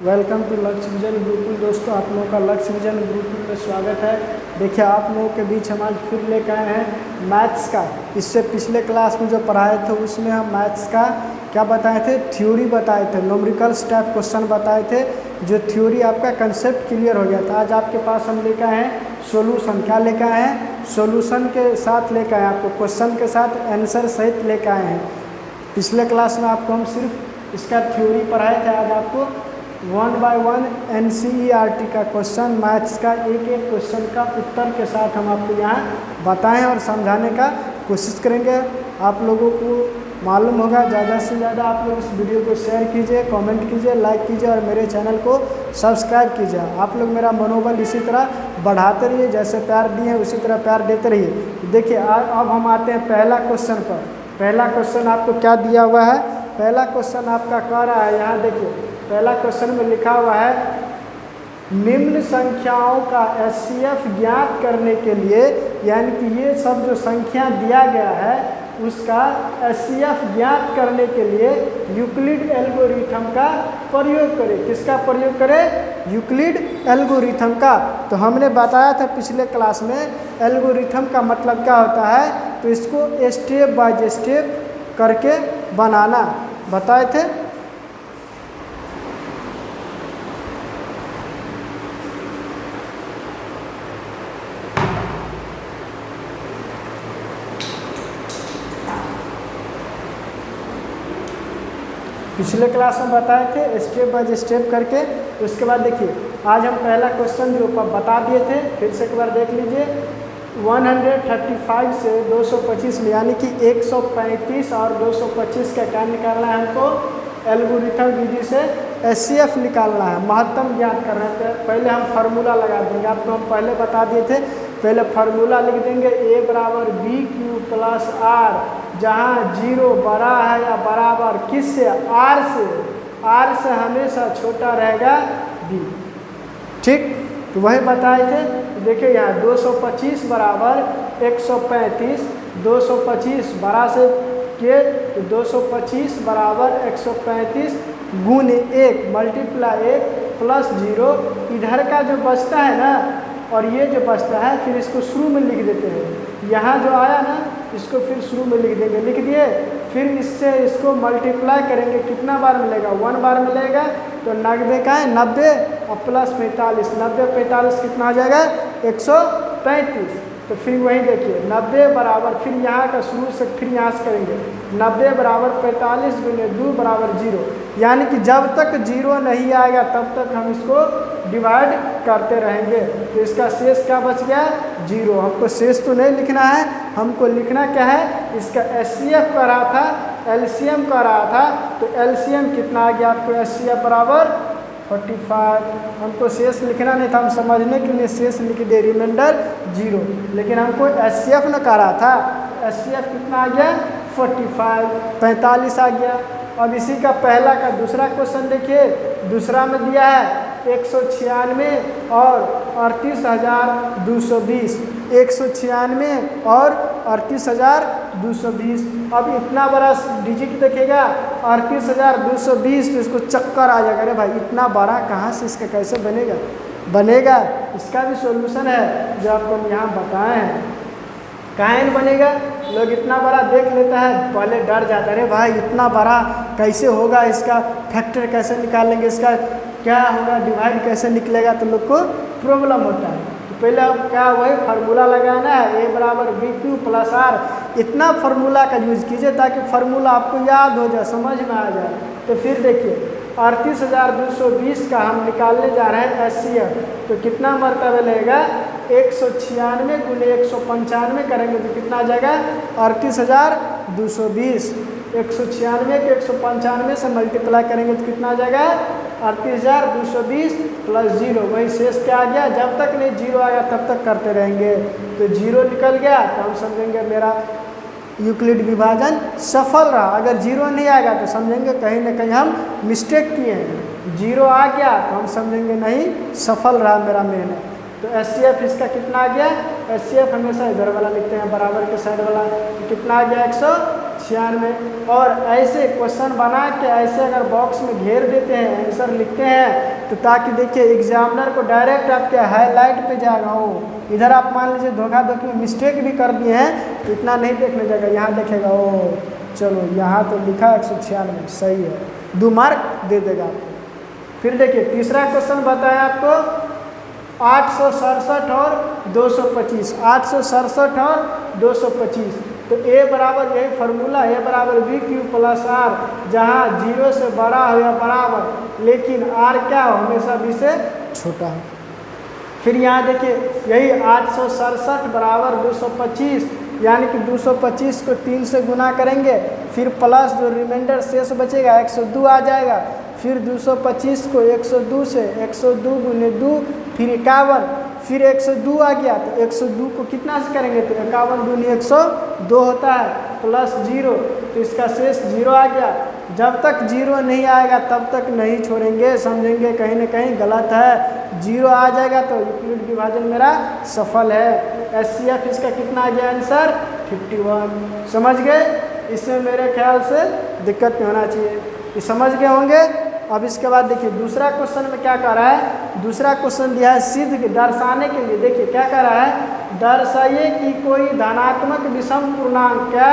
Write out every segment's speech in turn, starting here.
Welcome to लक्ष्य vision Gurukul. दोस्तों, आप लोगों का लक्ष्य विजन गुरुकुल में स्वागत है। देखिए, आप लोगों के बीच हम आज फिर लेकर आए हैं मैथ्स का। इससे पिछले क्लास में जो पढ़ाए थे उसमें हम मैथ्स का क्या बताए थे, थ्योरी बताए थे, न्यूमेरिकल्स टाइप क्वेश्चन बताए थे, जो थ्योरी आपका कंसेप्ट क्लियर हो गया था। आज आपके पास हम लेकर आए हैं सोल्यूशन। क्या लेकर आए हैं? सोल्यूशन के साथ लेकर आए हैं, आपको क्वेश्चन के साथ आंसर सहित लेकर आए हैं। पिछले क्लास में आपको हम सिर्फ इसका थ्योरी पढ़ाए थे। आज आपको 1 बाय 1 NCERT का क्वेश्चन, मैथ्स का एक एक क्वेश्चन का उत्तर के साथ हम आपको यहाँ बताएं और समझाने का कोशिश करेंगे। आप लोगों को मालूम होगा, ज़्यादा से ज़्यादा आप लोग इस वीडियो को शेयर कीजिए, कमेंट कीजिए, लाइक कीजिए और मेरे चैनल को सब्सक्राइब कीजिए। आप लोग मेरा मनोबल इसी तरह बढ़ाते रहिए, जैसे प्यार दिए उसी तरह प्यार देते रहिए। देखिए, अब हम आते हैं पहला क्वेश्चन पर। पहला क्वेश्चन आपको क्या दिया हुआ है? पहला क्वेश्चन आपका कह रहा है, यहाँ देखिए, पहला क्वेश्चन में लिखा हुआ है निम्न संख्याओं का HCF ज्ञात करने के लिए, यानी कि ये सब जो संख्या दिया गया है उसका HCF ज्ञात करने के लिए यूक्लिड एल्गोरिथम का प्रयोग करें। किसका प्रयोग करें? यूक्लिड एल्गोरिथम का। तो हमने बताया था पिछले क्लास में एल्गोरिथम का मतलब क्या होता है, तो इसको स्टेप बाय स्टेप करके बनाना बताए थे। पिछले क्लास में बताए थे स्टेप बाय स्टेप करके। उसके बाद देखिए, आज हम पहला क्वेश्चन जो बता दिए थे, फिर से एक बार देख लीजिए। 135 से 225 में, यानी कि 135 और 225 का क्या निकालना है हमको? एल्गोरिथम विधि से HCF निकालना है, महत्तम ज्ञात करना है। पहले हम फार्मूला लगा देंगे, आपको हम पहले बता दिए थे। पहले फार्मूला लिख देंगे A बराबर BQ प्लस R, जहाँ 0 बड़ा है या बराबर किससे? R से। R से हमेशा छोटा रहेगा B। ठीक, तो वही बताए थे। देखिए यहाँ 225 बराबर 135, 225 बड़ा से के, तो 225 बराबर 135 गुने 1 मल्टीप्लाई 1 प्लस 0। इधर का जो बचता है ना, और ये जो बचता है, फिर इसको शुरू में लिख देते हैं। यहाँ जो आया ना, इसको फिर शुरू में लिख देंगे। लिख दिए, फिर इससे इसको मल्टीप्लाई करेंगे, कितना बार मिलेगा? 1 बार मिलेगा। तो 90 का है 90 और प्लस 45, 90 45 कितना हो जाएगा? 135। तो फिर वही देखिए 90 बराबर, फिर यहाँ का शुरू से फिर यहाँ से करेंगे। 90 बराबर 45 गुने 2 बराबर 0, यानी कि जब तक 0 नहीं आएगा तब तक हम इसको डिवाइड करते रहेंगे। तो इसका शेष क्या बच गया? 0। हमको शेष तो नहीं लिखना है, हमको लिखना क्या है? इसका HCF कर रहा था, LCM कर रहा था। तो LCM कितना आ गया आपको? HCF बराबर 45। हमको शेष लिखना नहीं था, हम समझने के लिए शेष लिख दे, रिमाइंडर 0। लेकिन हमको HCF न कर रहा था, HCF कितना आ गया? 45 आ गया। अब इसी का पहला का दूसरा क्वेश्चन देखिए। दूसरा में दिया है 196 और 38,220, 196 और 38,220। अब इतना बड़ा डिजिट देखेगा 38,220, तो इसको चक्कर आ जाएगा, अरे भाई इतना बड़ा कहाँ से, इसका कैसे बनेगा। इसका भी सॉल्यूशन है जो आपको हम यहाँ बताए हैं। काहे नहीं बनेगा? लोग इतना बड़ा देख लेता है, पहले डर जाता है, अरे भाई इतना बड़ा कैसे होगा, इसका फैक्टर कैसे निकालेंगे, इसका क्या होगा, डिवाइड कैसे निकलेगा, तो लोग को प्रॉब्लम होता है। तो पहले अब क्या, वही फार्मूला लगाना है, A बराबर BQ प्लस R। इतना फार्मूला का यूज कीजिए ताकि फार्मूला आपको याद हो जाए, समझ में आ जाए। तो फिर देखिए 38,220 का हम निकालने जा रहे हैं HCF। तो कितना मरतबा लगेगा? 196 गुने 195 करेंगे तो कितना आ जाएगा? 38,220। 196 के 195 से मल्टीप्लाई करेंगे तो कितना आ जाएगा? 38,220 प्लस 0। वही शेष क्या आ गया? जब तक नहीं 0 आएगा तब तक करते रहेंगे। तो 0 निकल गया तो हम समझेंगे मेरा यूक्लिड विभाजन सफल रहा। अगर 0 नहीं आएगा तो समझेंगे कहीं ना कहीं हम मिस्टेक किए हैं। 0 आ गया तो हम समझेंगे नहीं, सफल रहा मेरा मेहनत। तो HCF इसका कितना आ गया? HCF हमेशा इधर वाला लिखते हैं, बराबर के साइड वाला। तो कितना आ गया? 96। और ऐसे क्वेश्चन बना के ऐसे अगर बॉक्स में घेर देते हैं, आंसर लिखते हैं, तो ताकि देखिए एग्जामिनर को डायरेक्ट आपके हाईलाइट पे जाएगा। वो इधर आप मान लीजिए धोखाधोखी में मिस्टेक भी कर दिए हैं तो इतना नहीं देखने जाएगा, यहाँ देखेगा ओ चलो यहाँ तो लिखा 196 सही है, 2 मार्क दे देगा आपको। फिर देखिए तीसरा क्वेश्चन बताया आपको 867 और 225, 867 और 225। तो ए बराबर यही फार्मूला, ए बराबर बी क्यू प्लस आर, जहाँ 0 से बड़ा हो या बराबर, लेकिन आर क्या हो, हमेशा बी से छोटा हो। फिर यहाँ देखिए यही 867 बराबर 225, यानी कि 225 को 3 से गुना करेंगे, फिर प्लस जो रिमाइंडर शेष बचेगा 102 आ जाएगा। फिर 225 को 102 से 102 गुने 2 फिर 51, फिर 102 आ गया तो 102 को कितना से करेंगे तो 51 दूनी 102 होता है, प्लस 0 तो इसका शेष 0 आ गया। जब तक 0 नहीं आएगा तब तक नहीं छोड़ेंगे, समझेंगे कहीं ना कहीं गलत है। 0 आ जाएगा तो यूक्लिड विभाजन मेरा सफल है। HCF इसका कितना आ गया आंसर 51। समझ गए? इसमें मेरे ख्याल से दिक्कत नहीं होना चाहिए, ये समझ गए होंगे। अब इसके बाद देखिए दूसरा क्वेश्चन में क्या कर रहा है, दूसरा क्वेश्चन दिया है सिद्ध दर्शाने के लिए। देखिए क्या कर रहा है, दर्शाइए कि कोई धनात्मक विषम पूर्णांक, क्या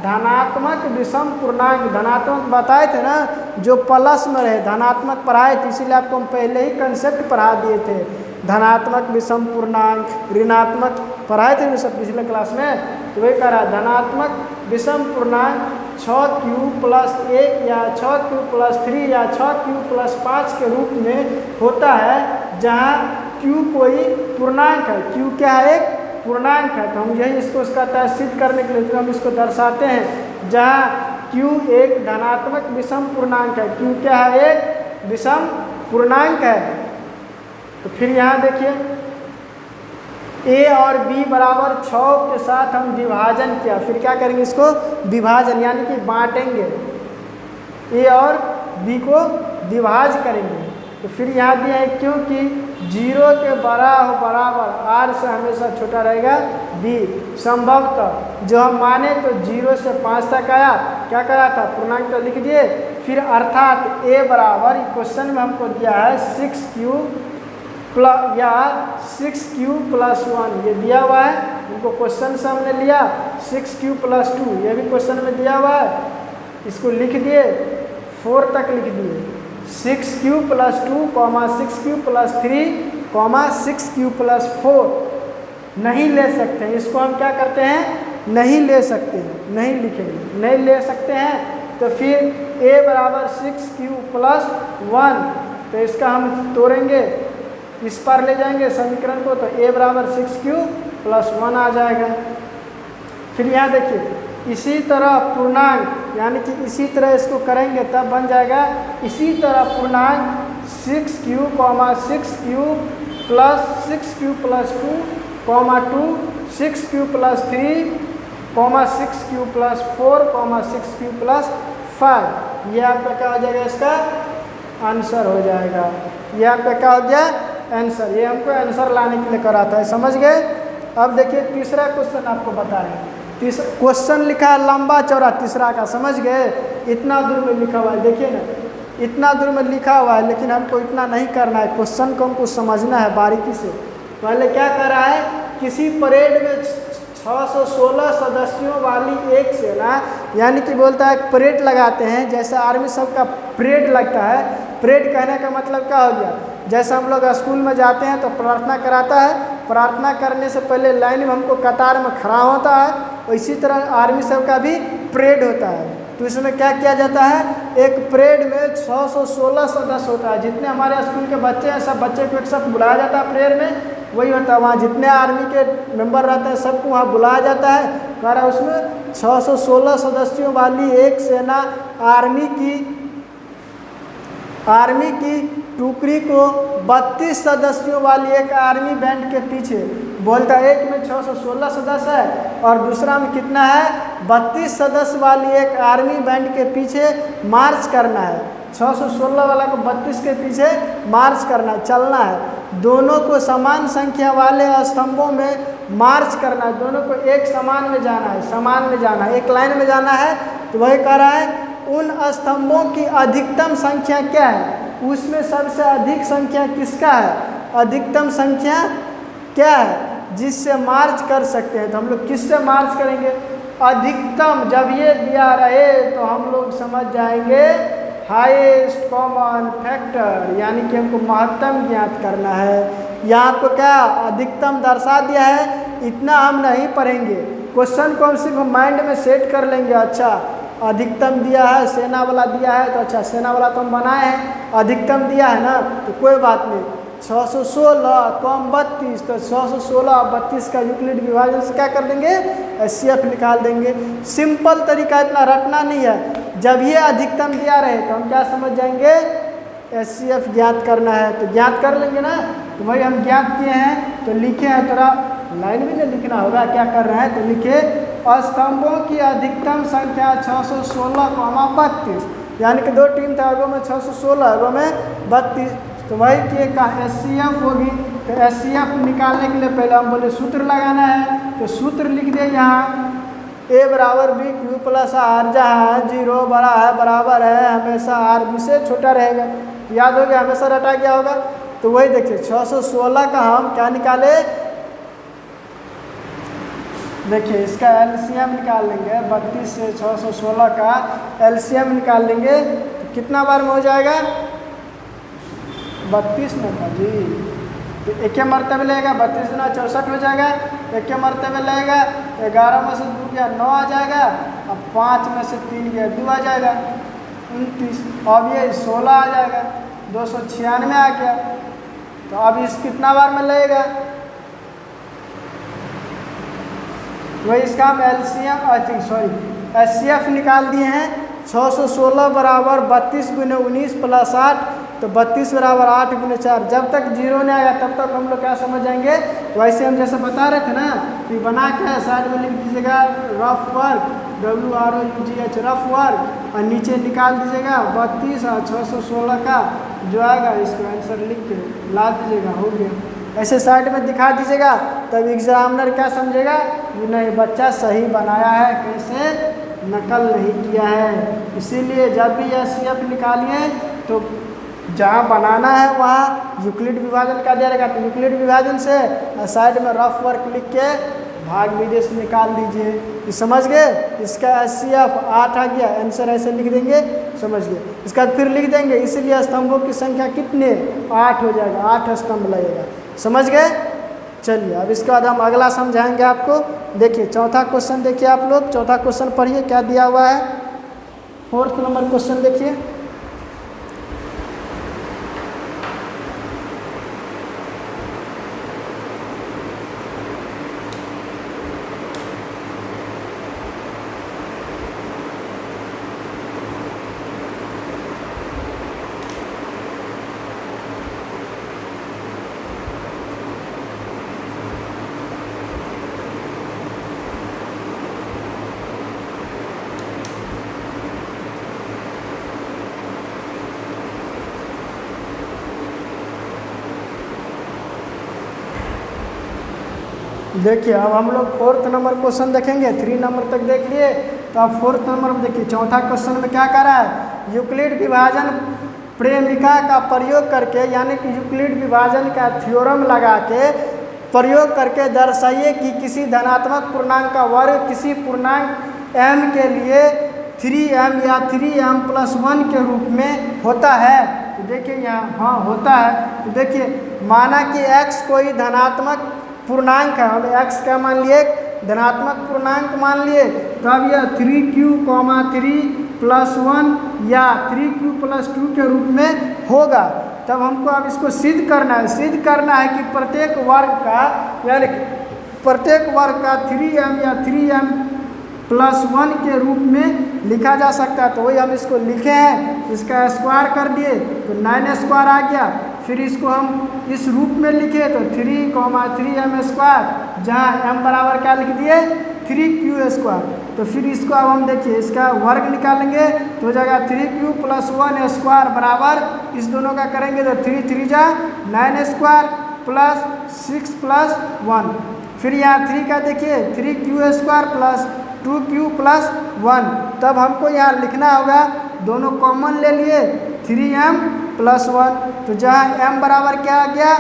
धनात्मक विषम पूर्णांक, धनात्मक बताए थे ना जो प्लस में रहे, धनात्मक पढ़ाए थे, इसीलिए आपको हम पहले ही कंसेप्ट पढ़ा दिए थे। धनात्मक विषम पूर्णांक, ऋणात्मक पढ़ाए थे सब पिछले क्लास में, तो वही कह रहा है धनात्मक विषम पूर्णांक 6q प्लस 1 या 6q प्लस 3 या 6q प्लस 5 के रूप में होता है, जहाँ q कोई पूर्णांक है, q क्या है एक पूर्णांक है। तो हम यही इसको उसका सिद्ध करने के लिए तो हम इसको दर्शाते हैं, जहाँ q एक धनात्मक विषम पूर्णांक है, q क्या है एक विषम पूर्णांक है। तो फिर यहाँ देखिए a और b बराबर 6 के साथ हम विभाजन किया, फिर क्या करेंगे इसको विभाजन यानी कि बांटेंगे, a और b को विभाज करेंगे। तो फिर यहाँ दिया है क्योंकि 0 के बराबर r से हमेशा छोटा रहेगा b, संभवतः जो हम माने तो 0 से 5 तक आया, क्या करा था पूर्णांक तो लिख दिए। फिर अर्थात a बराबर क्वेश्चन में हमको दिया है 6q प्लस या 6q प्लस 1, ये दिया हुआ है, इनको क्वेश्चन से हमने लिया। 6q प्लस 2 ये भी क्वेश्चन में दिया हुआ है, इसको लिख दिए 4 तक लिख दिए। 6q plus 2 6q plus 3 6q plus 4 नहीं ले सकते हैं, इसको हम क्या करते हैं नहीं ले सकते हैं, नहीं लिखेंगे, नहीं ले सकते हैं। तो फिर a बराबर 6q प्लस 1, तो इसका हम तोड़ेंगे, इस पर ले जाएंगे समीकरण को, तो a बराबर 6q प्लस 1 आ जाएगा। फिर यहाँ देखिए इसी तरह पूर्णांक यानी कि इसी तरह इसको करेंगे तब बन जाएगा इसी तरह पूर्णांक 6q 6q plus 6q plus 2 2 6q plus 3 6q plus 4 6q plus 5, ये आपका क्या हो जाएगा, इसका आंसर हो जाएगा। ये आपका क्या हो गया आंसर, ये हमको आंसर लाने के लिए करा था, समझ गए। अब देखिए तीसरा क्वेश्चन आपको बता रहे हैं, तीसरा क्वेश्चन लिखा है लंबा चौड़ा तीसरा का, समझ गए। इतना दूर में लिखा हुआ है, देखिए ना इतना दूर में लिखा हुआ है, लेकिन हमको इतना नहीं करना है, क्वेश्चन को हमको समझना है बारीकी से। पहले क्या कर रहा है, किसी परेड में 616 सदस्यों वाली एक सेना, यानी कि बोलता है परेड लगाते हैं, जैसे आर्मी सब का परेड लगता है। परेड कहने का मतलब क्या हो गया, जैसे हम लोग स्कूल में जाते हैं तो प्रार्थना कराता है, प्रार्थना करने से पहले लाइन में हमको कतार में खड़ा होता है, इसी तरह आर्मी सब का भी परेड होता है। तो इसमें क्या किया जाता है, एक परेड में 616 सदस्य होता है, जितने हमारे स्कूल के बच्चे हैं सब बच्चे को एक साथ बुलाया जाता है परेड में, वही होता है। वहाँ जितने आर्मी के मेंबर रहते हैं सबको वहाँ बुलाया जाता है। कह रहा है उसमें 616 सदस्यों वाली एक सेना आर्मी की टुकड़ी को 32 सदस्यों वाली एक आर्मी बैंड के पीछे, बोलता है एक में 616 सदस्य है और दूसरा में कितना है 32 सदस्य वाली एक आर्मी बैंड के पीछे मार्च करना है। 616 वाला को 32 के पीछे मार्च करना है, चलना है। दोनों को समान संख्या वाले स्तंभों में मार्च करना है, दोनों को एक समान में जाना है, समान में जाना है, एक लाइन में जाना है तो वही कह रहा है उन स्तंभों की अधिकतम संख्या क्या है, उसमें सबसे अधिक संख्या किसका है, अधिकतम संख्या क्या है जिससे मार्च कर सकते हैं। तो हम लोग किससे मार्च करेंगे, अधिकतम। जब ये दिया रहे तो हम लोग समझ जाएंगे हाईएस्ट कॉमन फैक्टर, यानी कि हमको महत्तम ज्ञात करना है। यहाँ आपको क्या अधिकतम दर्शा दिया है, इतना हम नहीं पढ़ेंगे, क्वेश्चन को हम सिर्फ माइंड में सेट कर लेंगे। अच्छा अधिकतम दिया है, सेना वाला दिया है, तो अच्छा सेना वाला तो हम बनाए हैं, अधिकतम दिया है ना, तो कोई बात नहीं। 616 कम 32, तो 616 और 32 का यूक्लिड विभाजन से क्या कर देंगे, HCF निकाल देंगे। सिंपल तरीका, इतना रटना नहीं है। जब ये अधिकतम दिया रहे तो हम क्या समझ जाएंगे, HCF ज्ञात करना है, तो ज्ञात कर लेंगे ना। तो भाई हम ज्ञात किए हैं तो लिखे हैं, थोड़ा लाइन में नहीं लिखना होगा, क्या कर रहे हैं तो लिखे स्तंभों की अधिकतम संख्या 616 को 32, यानी कि दो टीम था, एगो में 616 एगो में 32, तो वही के का HCF होगी। तो HCF निकालने के लिए पहले हम बोले सूत्र लगाना है, तो सूत्र लिख दे यहाँ A बराबर B Q प्लस R, जहाँ 0 बड़ा है बराबर है हमेशा R B से छोटा रहेगा, याद हो गया, हमेशा रटा गया होगा। तो वही देखिए 616 का हम क्या निकाले, देखिए इसका LCM निकाल लेंगे, 32 से 616 का LCM निकाल लेंगे तो कितना बार में हो जाएगा, 32 में था जी। तो एक के मरतबे लगेगा, 32 गुना 64 हो जाएगा, एक के मरतबे लगेगा 11 में से 2 गया 9 आ जाएगा, अब 5 में से 3 गया 2 आ जाएगा 29, अब ये 16 आ जाएगा, 296 आ गया। तो अब इस कितना बार में लगेगा, तो इसका हम HCF निकाल दिए हैं। 616 बराबर 32 गुने 19 प्लस 8, तो 32 बराबर 8 गुने 4। जब तक 0 नहीं आएगा तब तक हम लोग क्या समझ जाएंगे, वैसे हम जैसे बता रहे थे ना, तो बना के साइड में लिख दीजिएगा rough work, WROUGH rough work, और नीचे निकाल दीजिएगा 32 और 616 का जो आएगा इसको आंसर लिख के ला दीजिएगा, हो गया। ऐसे साइड में दिखा दीजिएगा, तब एग्जामिनर क्या समझेगा कि नहीं बच्चा सही बनाया है, कैसे नकल नहीं किया है। इसीलिए जब भी HCF निकालिए तो जहाँ बनाना है वहाँ यूक्लिड विभाजन का दिया रहेगा, तो यूक्लिड विभाजन से साइड में रफ वर्क लिख के भाग विदेश निकाल दीजिए। ये समझ गए, इसका HCF 8 आ गया, आंसर ऐसे लिख देंगे, समझ गए। इसका फिर लिख देंगे, इसलिए स्तंभों की संख्या कितने 8 हो जाएगा, 8 स्तंभ लगेगा, समझ गए। चलिए अब इसके बाद हम अगला समझाएंगे आपको। देखिए चौथा क्वेश्चन देखिए, आप लोग चौथा क्वेश्चन पढ़िए क्या दिया हुआ है। 4th नंबर क्वेश्चन देखिए, देखिए अब हम लोग 4th नंबर क्वेश्चन देखेंगे। 3 नंबर तक देख लिए, तो अब 4th नंबर में देखिए चौथा क्वेश्चन में क्या कर रहा है, यूक्लिड विभाजन प्रेमिका का प्रयोग करके, यानी कि यूक्लिड विभाजन का थ्योरम लगा के प्रयोग करके दर्शाइए कि किसी धनात्मक पूर्णांक का वर्ग किसी पूर्णांक m के लिए 3m या 3m+1 के रूप में होता है। तो देखिए यहाँ हाँ होता है। तो देखिए माना कि x कोई धनात्मक पूर्णांक है, हम x का मान लिए धनात्मक पूर्णांक मान लिए, तो अब यह 3q,3+1 या 3q+2 के रूप में होगा। तब हमको अब इसको सिद्ध करना है, सिद्ध करना है कि प्रत्येक वर्ग का, यानी प्रत्येक वर्ग का 3m या 3m+1 के रूप में लिखा जा सकता है। तो वही हम इसको लिखे हैं, इसका स्क्वायर कर दिए तो 9 स्क्वायर आ गया। फिर इसको हम इस रूप में लिखे तो 3,3m², जहाँ m बराबर क्या लिख दिए 3q²। तो फिर इसको अब हम देखिए इसका वर्ग निकालेंगे तो हो जाएगा 3q+1² बराबर, इस दोनों का करेंगे तो 3 3 जा 9 स्क्वायर प्लस 6 + 1। फिर यहाँ 3 का देखिए 3q² प्लस 2q प्लस 1। तब हमको यहाँ लिखना होगा, दोनों कॉमन ले लिए 3m प्लस 1, तो जहाँ m बराबर क्या आ गया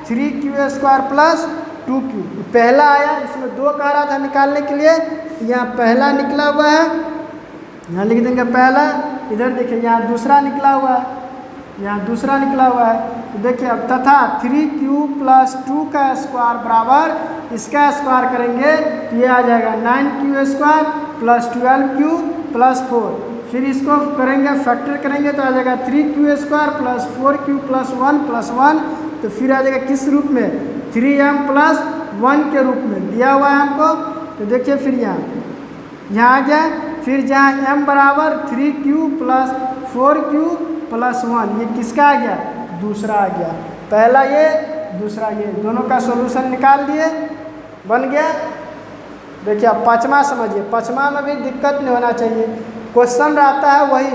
3q² प्लस 2q। पहला आया, इसमें 2 कह रहा था निकालने के लिए, यहाँ पहला निकला हुआ है, यहाँ लिख देंगे पहला। इधर देखिए यहाँ दूसरा निकला हुआ है, यहाँ दूसरा निकला हुआ है। तो देखिए अब तथा 3q प्लस 2 का स्क्वायर बराबर इसका स्क्वायर करेंगे तो ये आ जाएगा 9q² प्लस 12q प्लस 4। फिर इसको करेंगे फैक्टर करेंगे तो आ जाएगा 3q² plus 4q plus 1 plus 1। तो फिर आ जाएगा किस रूप में 3m प्लस 1 के रूप में दिया हुआ है हमको। तो देखिए फिर यहाँ आ गया। फिर जहाँ m बराबर 3q प्लस 4q प्लस 1, ये किसका आ गया दूसरा आ गया। पहला ये दूसरा ये, दोनों का सॉल्यूशन निकाल दिए, बन गया। देखिए अब पाँचवा समझिए, पाँचवा में भी दिक्कत नहीं होना चाहिए। क्वेश्चन रहता है वही,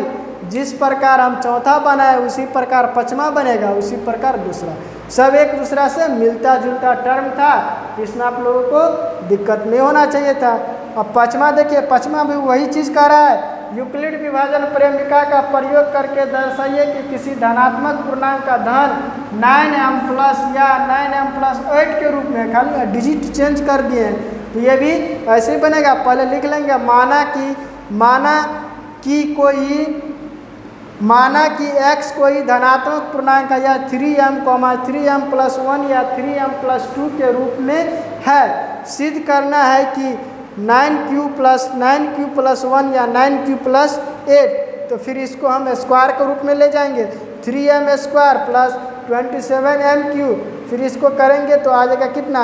जिस प्रकार हम चौथा बनाए उसी प्रकार पाँचवा बनेगा, उसी प्रकार दूसरा, सब एक दूसरा से मिलता जुलता टर्म था, इसमें आप लोगों को दिक्कत नहीं होना चाहिए था। अब पाँचवा देखिए, पाँचवा भी वही चीज़ कह रहा है, यूक्लिड विभाजन प्रेमिका का प्रयोग करके दर्शाइए कि किसी धनात्मक पूर्णांक का धन 9m प्लस या 9m प्लस 8 के रूप में, खाली डिजिट चेंज कर दिए हैं तो ये भी ऐसे ही बनेगा। पहले लिख लेंगे माना कि x कोई धनात्मक पूर्णांक या 3m प्लस 1 या 3m प्लस 2 के रूप में है। सिद्ध करना है कि 9q प्लस 1 या 9q प्लस 8। तो फिर इसको हम स्क्वायर के रूप में ले जाएंगे, 3m² प्लस 27m3। फिर इसको करेंगे तो आ जाएगा कितना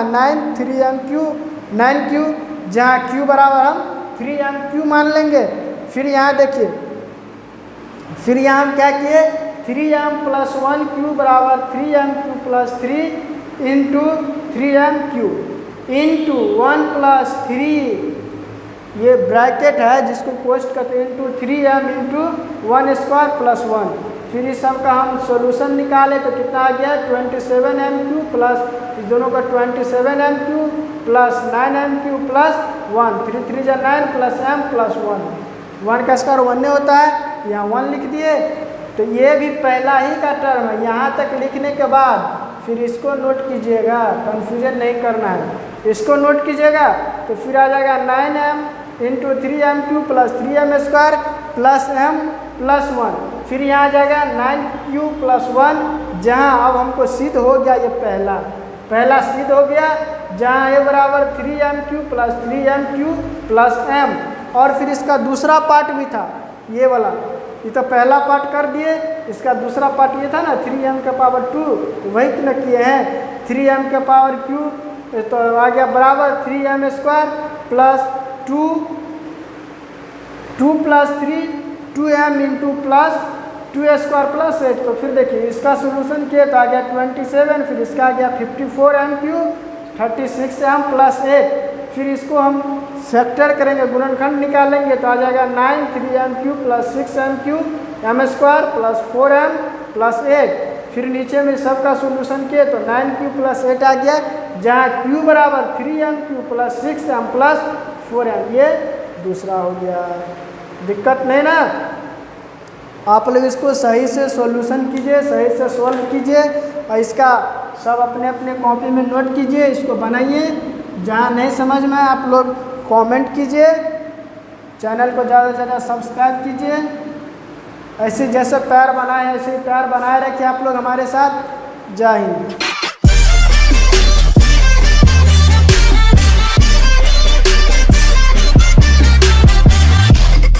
9q, जहाँ q बराबर हम 3m3 मान लेंगे। फिर यहाँ देखिए, फिर यहाँ हम क्या किए 3m प्लस 1q बराबर 3m3 plus 3 into 3m3 into 1 plus 3, ये ब्रैकेट है जिसको पोस्ट करते हैं, इंटू 3m इंटू 1² प्लस 1। फिर इस सब का हम सॉल्यूशन निकाले तो कितना आ गया 27m3 प्लस इस दोनों का 27m3 प्लस 9m3 प्लस 1, 3 3 जा 9 प्लस m प्लस 1 का स्क्वायर 1 होता है, यहाँ 1 लिख दिए। तो ये भी पहला ही का टर्म है। यहाँ तक लिखने के बाद फिर इसको नोट कीजिएगा, कन्फ्यूजन नहीं करना है, इसको नोट कीजिएगा। तो फिर आ जाएगा 9m into 3m2 plus 3m² plus m plus 1। फिर यहाँ आ जाएगा 9q प्लस 1, जहाँ अब हमको सिद्ध हो गया, ये पहला सिद्ध हो गया, जहाँ a बराबर 3m3 plus 3m3 plus m। और फिर इसका दूसरा पार्ट भी था ये वाला, ये तो पहला पार्ट कर दिए, इसका दूसरा पार्ट ये था ना 3m का पावर 2, वही न किए हैं 3m का पावर q, तो आ गया बराबर 3m² plus 2 plus 3 2m into plus 2² plus 8। तो फिर देखिए इसका सोल्यूशन किए तो आ गया 27, फिर इसका आ गया 54m3 36m प्लस 8। फिर इसको हम फैक्टर करेंगे, गुणनखंड निकालेंगे तो आ जाएगा 9 3m3 plus 6m3 m² plus 4m plus 8। फिर नीचे में सबका सोल्यूशन किए तो 9q प्लस 8 आ गया, जहाँ q बराबर 3m3 plus 6m plus 4m। ये दूसरा हो गया, दिक्कत नहीं ना। आप लोग इसको सही से सॉल्यूशन कीजिए, सही से सॉल्व कीजिए और इसका सब अपने अपने कॉपी में नोट कीजिए, इसको बनाइए। जहाँ नहीं समझ में आप लोग कमेंट कीजिए, चैनल को ज़्यादा से ज़्यादा सब्सक्राइब कीजिए। ऐसे जैसे प्यार बनाए ऐसे ही प्यार बनाए रखिए आप लोग हमारे साथ। जय हिंद।